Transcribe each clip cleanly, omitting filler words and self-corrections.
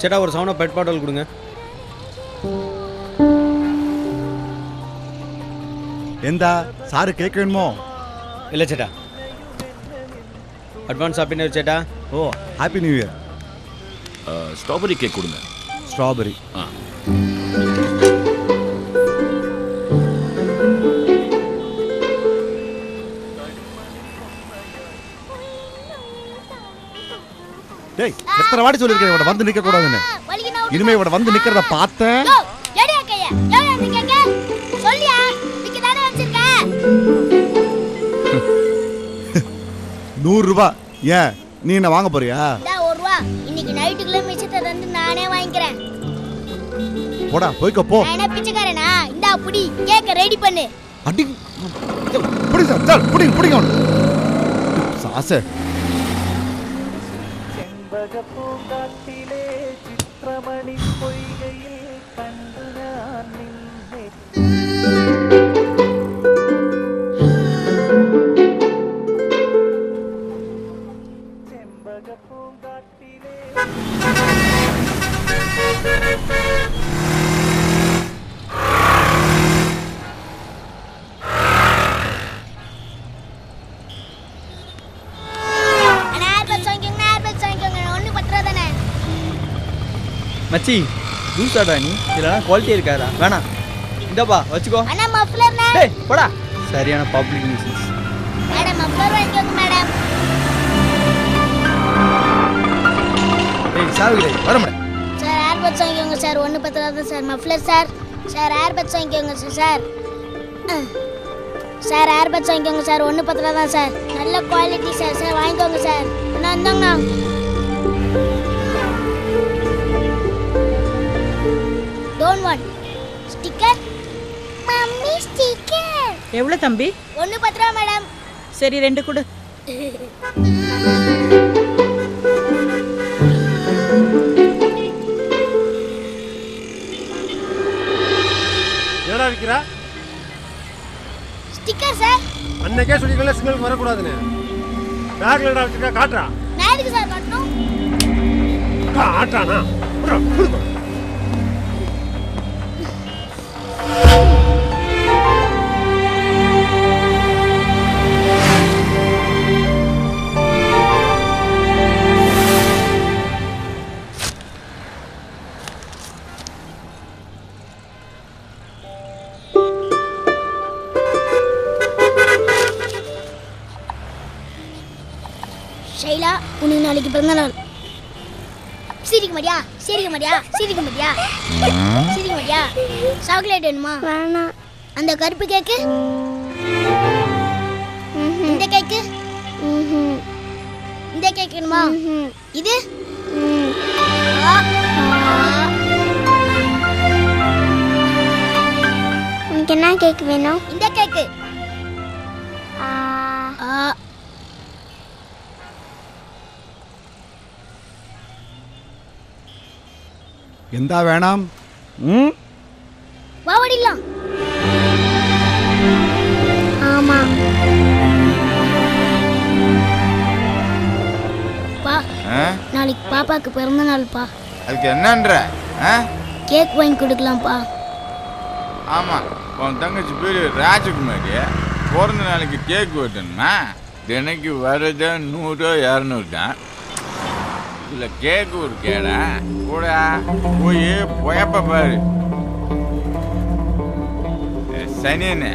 சேட்டா ஒரு 7 பெட் பாட்டில் கொடுங்க. எந்தா சாரு கேக் வேணுமோ? இல்லை சேட்டா. அட்வான்ஸ் ஹாப்பி நியூ இயர் சேட்டா. Oh happy new year. Strawberry cake கொடுங்க. ஸ்ட்ராபெரி. டேய் எத்தனை வாட்டி சொல்லிருக்கேன் இவட வந்து நிக்க கூடாதுன்னு. இனிமே இவட வந்து நிக்கிறத பார்த்தேன். ஏடியா கையா ஏன் வந்து கேக்க சொல்லியா நிக்க தானே வச்சிருக்க. 100 ரூபாய். ஏன் நீ என்ன வாங்க போறியா? டா 1 ரூபாய் இன்னைக்கு நைட்டுக்குள்ள மிச்சத்தை தந்து நானே வாங்கிக்கிறேன். போடா போய்க்கோ போ. நான் என்ன பிச்சைக்காரனா? இந்தா புடி கேக்க ரெடி பண்ணு. அடி புடி சார் புடி புடிங்க. சாசே பூங்காட்டிலே சித்திரமணி பொய்கையில் கண்டு நான் நின்றேன். செம்பக பூங்காட்டிலே மச்சி ஜூஸாடா நீ இதெல்லாம் குவாலிட்டி இருக்காதா? வேணாம் இந்தப்பா வச்சுக்கோ. அண்ணா மஃப்ளர்னா டேய் போடா. சரியான பப்ளிக் நியூசன்ஸ். மேடம் மஃப்ளர் வாங்கிக்கோங்க மேடம். டேய் சாவுகிறே வர மாட்டேன். சார் ஏர்பட்ஸ் வாங்கிக்கோங்க சார். 1 10 தான் sir muffler sir. Sir earbuds வாங்கிக்கோங்க சார். சார் ஏர்பட்ஸ் வாங்கிக்கோங்க சார். 1 10 தான் சார். நல்ல குவாலிட்டி சார். சார் வாங்கிக்கோங்க சார். நான் இந்தாங்க. Don't want sticker. Mummy sticker. எவ்வளவு தம்பி? 1 10 ரூபாய் மேடம். சரி 2 கொடு. என்னடா விக்கிறா? Sticker sir. அன்னைக்கே சொல்லிக்கல சிக்னலுக்கு வரக்கூடாதுன்னு. பேக்ல என்னடா வச்சிருக்கா காட்டுறா. நான் எதுக்கு சார் காட்டணும்? காட்டானா? கொடுங்க. ஷைலா உனக்கு நாளைக்கு பிறந்த நாள். சிரிக்க மாட்டியா? சிரிக்க மாட்டியா? சிரிக்க மாட்டியா? சிரிக்க மாட்டியா? சாக்லேட் வேணுமா? வேணாம். அந்த கருப்பு கேக்கு? இந்த கேக்கு? இந்த கேக் வேணுமா? இது? உனக்கு என்ன கேக் வேணும்? இந்த கேக்கு. எந்தா வேணாம்? வாவடிலாம். ஆமா. பா நாளைக்கு பாப்பாக்கு பிறந்த நாள்ப்பா. அதுக்கு என்னன்ற? கேக் வாங்கி கொடுக்கலாம்ப்பா. ஆமா உன் தங்கச்சி பேரு ராஜகுமாரி. பிறந்த நாளைக்கு கேக் வெட்டணுமா? தினைக்கு வர்றது 100 200 தான். இல்லை கேக்கு ஒரு கேடா கூட போய் போயப்ப பாரு. சனியன்னு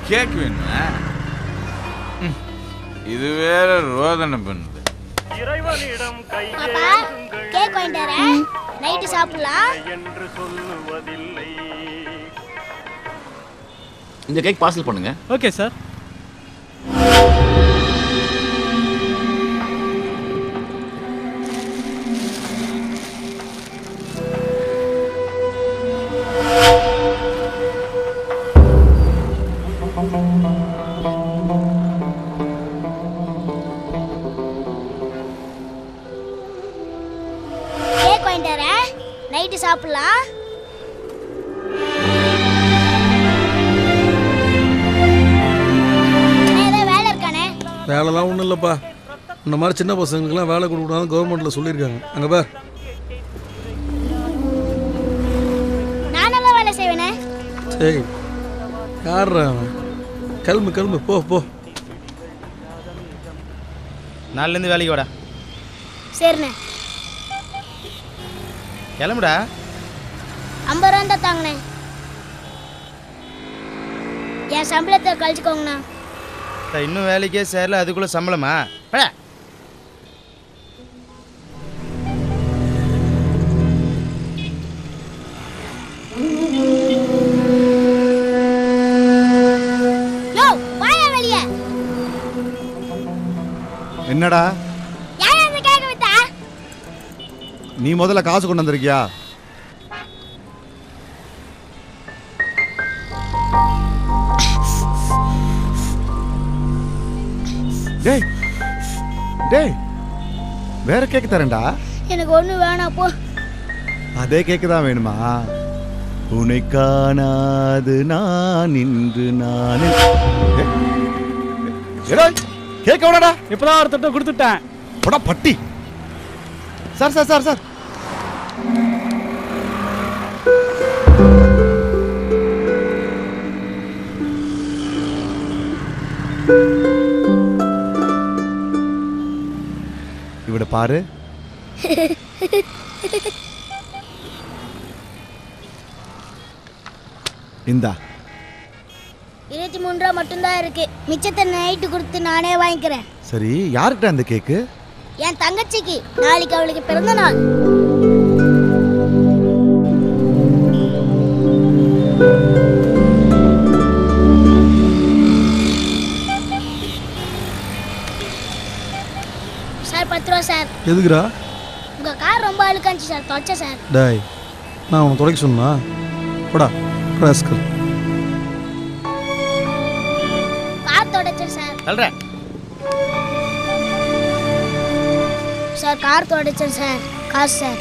கேக் வேணுமா? இது வேற ரோதனை பண்ணுது. இறைவனிடம் பாப்பா கேக் வாங்கிட்டு வரேன். நைட்டு சாப்பிடலாம் என்று சொல்லுவதில்லை. இந்த கேக் பார்சல் பண்ணுங்க. Okay sir. கேக் வாங்கிட்டு வரேன். நைட்டு சாப்பிடலாம். வேலைலாம் ஒன்றும் இல்லைப்பா. இந்த மாதிரி சின்ன பசங்களுக்குலாம் வேலை கொடுக்கூடாது கவர்மெண்ட்டில் சொல்லியிருக்காங்க. அங்கே பார் ஏய் யார்ரா அவன்? கிளம்பு கிளம்பு போ போ. நாலுலேருந்து வேலைக்கு வாடா. சரிண்ணே. கிளம்புடா. 50 ரூபா தான் தாங்கண்ணே. என் சம்பளத்தை கழிச்சுக்கோங்கண்ணா. இன்னும் வேலைக்கே சேரல, அதுக்குள்ள சம்பளமா? என்னடா நீ முதல்ல காசு கொண்டு வந்திருக்கியா? டேய் டேய் வேற கேக் தரேன்டா. எனக்கு ஒண்ணு வேணாம் போ. அதே கேக்கு தான் வேணுமா? உன்னை காணாது நான் இன்று நான் கேட்க வேணாடா. இப்பதான் ஒரு தட்டை கொடுத்துட்டேன். போடா பட்டி. சார் சார் சார் சார் இவட பாரு. இந்தா 23 ரூபா மட்டும்தான் இருக்கு. மிச்சத்தை நைட்டு கொடுத்து நானே வாங்கிக்கிறேன். சரி, யார்கிட்ட அந்த கேக்கு? என் தங்கச்சிக்கு. நாளைக்கு அவளுக்கு பிறந்த நாள். சார் 10 ரூபா சார். எதுக்குடா? உங்க கார் ரொம்ப அழுக்காச்சு சார், தொலைச்ச சார். டேய் நான் உன்னை துடைக்க சொன்னா போடா ராஸ்கல். கார் தொடைச்சேன் சார். சொல்றேன் சார், கார் தொடைச்சேன் சார். காசு சார்.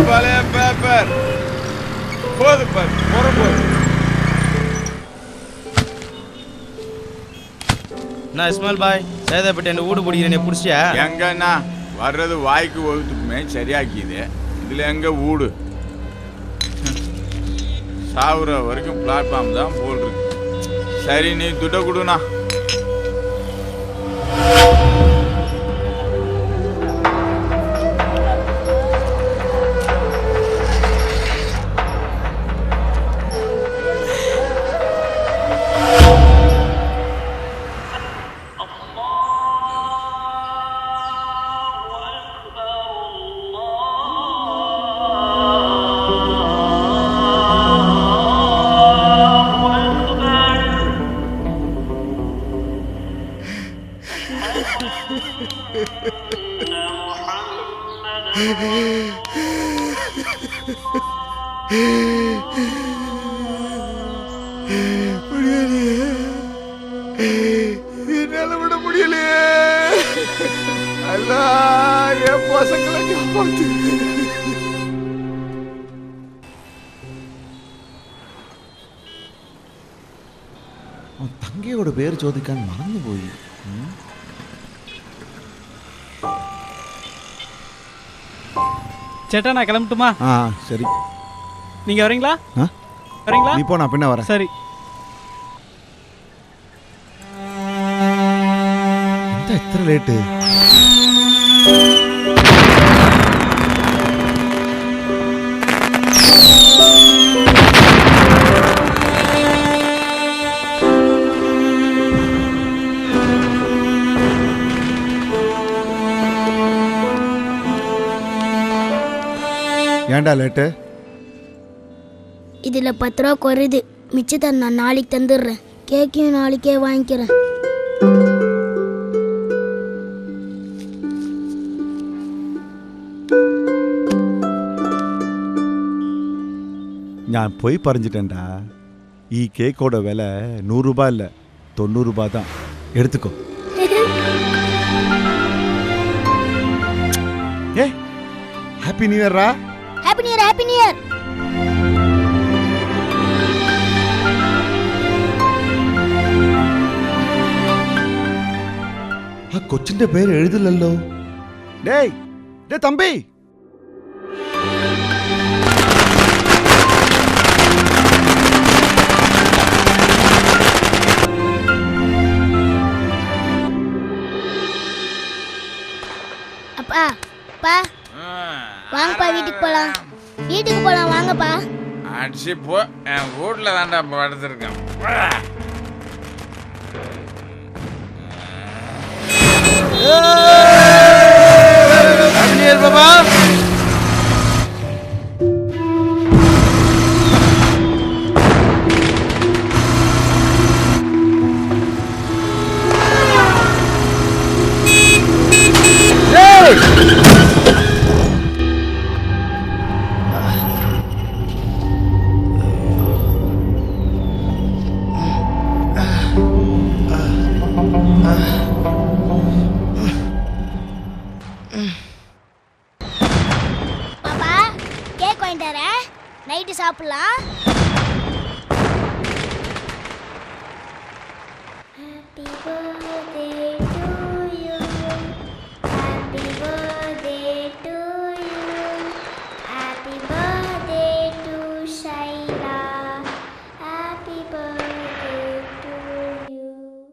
பழைய பேப்பர் போது பாரு போது. நான் இஸ்மாயில் பாய் சேதாப்பட்டு என்ன வீடு பிடிக்கிறேன் பிடிச்சியா? எங்கன்னா வர்றது வாய்க்கு ஒதுக்குமே சரியாக்கிது. இதுல எங்க வீடு? சாவுற வரைக்கும் பிளாட்ஃபார்ம் தான் போல் இருக்கு. சரி நீ துட்ட கொடுண்ணா. என்னால விட முடியலையே. அல்லா என் பசங்களை காப்பாத்து. தங்கையோட பேர் ஜோதிகான்னு மறந்து போய். சேட்டா நான் கிளம்பட்டுமா? சரி. நீங்க வரீங்களா? வரீங்களா? நீ போ, நான் பின்ன வரேன். சரி. எத்தனை லேட்டு? ஏன்டா லேட்டு? இதுல 10 ரூபா குறையுது. மிச்சத்தை நான் நாளைக்கு தந்துடுறேன். கேக்கையும் நாளைக்கே வாங்கிக்கிறேன். நான் போய் பறிஞ்சிட்டேன்டா. கேக்கோட விலை 100 ரூபாய் இல்லை, 90 ரூபாய் தான். எடுத்துக்கோ. ஏ ஹாப்பி நியூ இயர்ரா. Happy new year. Happy new year. കൊച്ചിന്റെ പേര് എഴുതില്ലല്ലോ. ഡേയ് ഡേ തമ്പി, அப்பா பா வாங்கப்பா, வீட்டுக்கு போலாம். வீட்டுக்கு போலாம் வாங்கப்பா. அடிச்சு போ, என் வீட்டில் தான்டா படுத்துருக்கேன். பாபா பாப்பா கேக் வாங்கிட்டு வரேன், நைட்டு சாப்பிடலாம். Happy birthday